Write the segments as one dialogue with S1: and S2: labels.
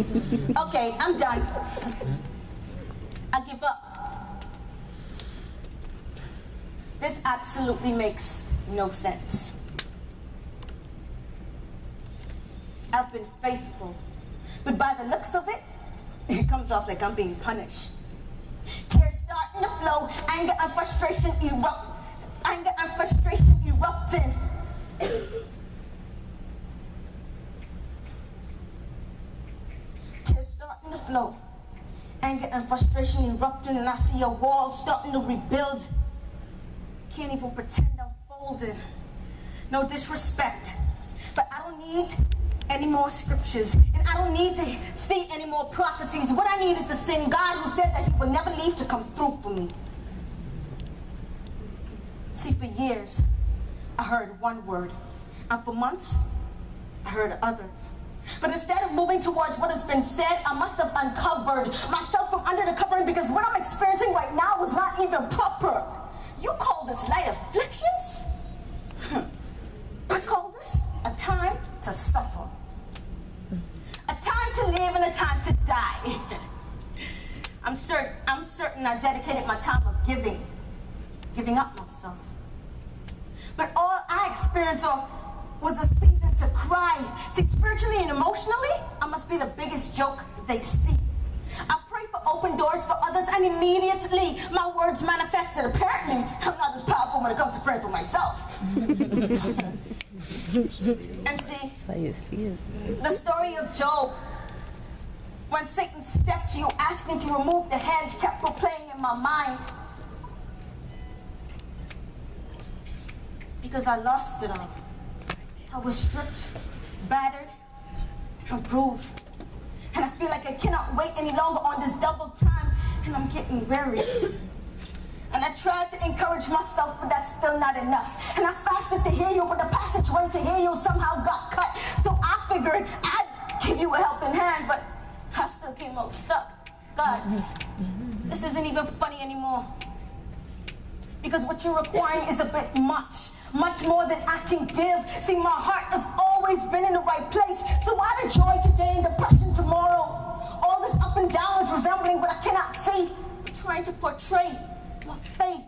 S1: Okay, I'm done. I give up. This absolutely makes no sense. I've been faithful, but by the looks of it, it comes off like I'm being punished. Tears starting to flow, anger and frustration erupting. Tears starting to flow, anger and frustration erupting, and I see a wall starting to rebuild. Can't even pretend I'm folded. No disrespect, but I don't need any more scriptures, and I don't need to see any more prophecies. What I need is the same God who said that he would never leave to come through for me. See, for years, I heard one word, and for months, I heard others. But instead of moving towards what has been said, I must have uncovered myself from under the covering, because what I'm experiencing right now is not even proper. You call this light afflictions? I call this a time to suffer. A time to live and a time to die. I'm certain I dedicated my time of giving up myself. But all I experienced was a season to cry. See, spiritually and emotionally, I must be the biggest joke they see. I pray for open doors for others, and immediately my words manifested. Apparently, I'm not as powerful when it comes to praying for myself. And see, the story of Job, when Satan stepped to you asking to remove the hedge, kept replaying in my mind. Because I lost it all. I was stripped, battered, and bruised. And I feel like I cannot wait any longer on this double time, and I'm getting weary. And I tried to encourage myself, but that's still not enough. And I fasted to hear you, but the passageway to hear you somehow got cut. So I figured I'd give you a helping hand, but I still came out stuck. God, this isn't even funny anymore. Because what you're requiring is a bit much more than I can give. See, my heart has always been in the right place. So why the joy today and depression tomorrow? All this up and down is resembling what I cannot see. I'm trying to portray my faith.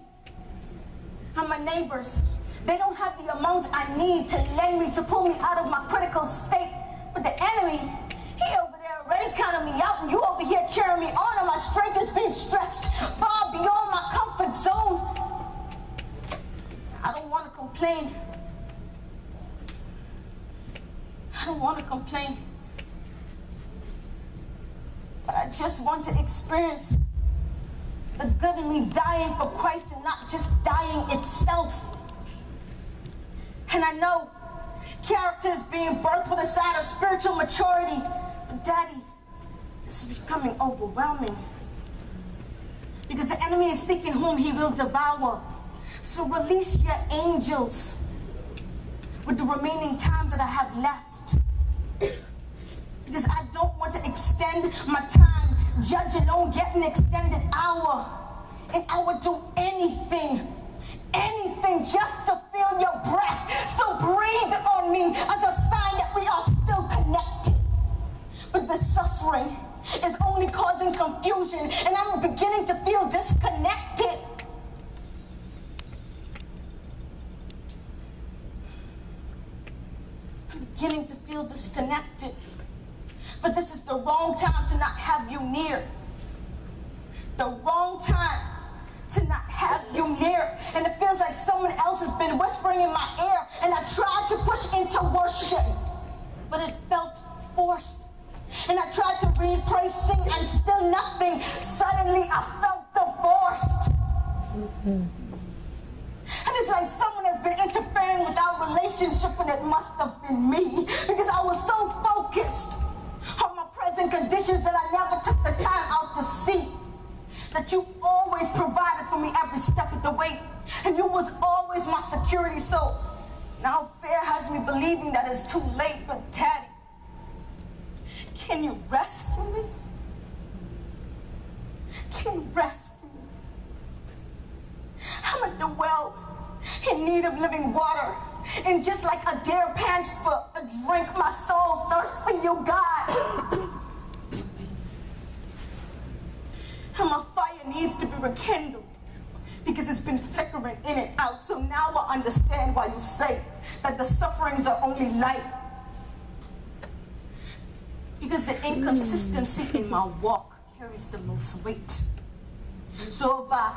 S1: And my neighbors, they don't have the amount I need to lend me to pull me out of my critical state. But the enemy, he over there already counting me out, and you over here cheering me on, and my strength is being stretched far beyond my comfort zone. I don't want to complain. I don't want to complain. But I just want to experience the good in me dying for Christ and not just dying itself. And I know character is being birthed with a side of spiritual maturity. But Daddy, this is becoming overwhelming. Because the enemy is seeking whom he will devour. So release your angels with the remaining time that I have left. Because I don't want to extend my time. Judge alone, get an extended hour. And I would do anything just to feel your breath. So breathe on me as a sign that we are still connected. But the suffering is only causing confusion, and I'm beginning to feel disconnected. Beginning to feel disconnected. But this is the wrong time to not have you near. The wrong time to not have you near. And it feels like someone else has been whispering in my ear, and I tried to push into worship, but it felt forced. And I tried to read, pray, sing, and still nothing. Suddenly I felt divorced. And it's like someone has been interfering with our relationship, and it must have been me, because I was so focused on my present conditions that I never took the time out to see that you always provided for me every step of the way, and you was always my security. So now fear has me believing that it's too late. But Daddy, can you rescue me? Can you rescue me? I'm at the well, in need of living water, and just like a deer pants for a drink, my soul thirsts for you, God. rekindled because it's been flickering in and out. So now I understand why you say that the sufferings are only light. Because the inconsistency in my walk carries the most weight. So if I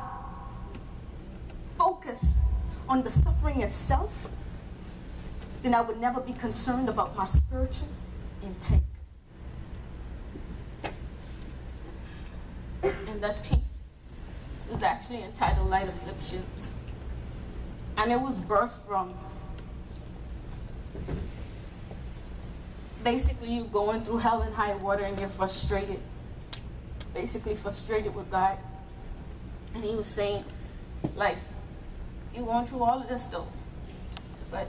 S1: focus on the suffering itself, then I would never be concerned about my spiritual intake. And that piece is actually entitled Light Afflictions. And it was birthed from basically you going through hell and high water and you're frustrated. Basically frustrated with God. And he was saying, like, you're going through all of this stuff, but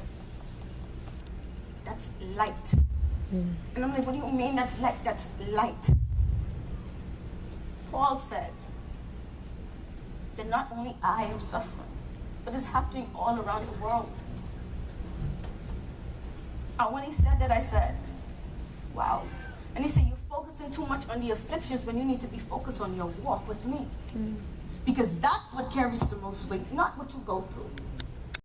S1: that's light. And I'm like, what do you mean that's light? That's light. Paul said that not only I am suffering, but it's happening all around the world. And when he said that, I said, wow. And he said, you're focusing too much on the afflictions when you need to be focused on your walk with me. Because that's what carries the most weight, not what you go through.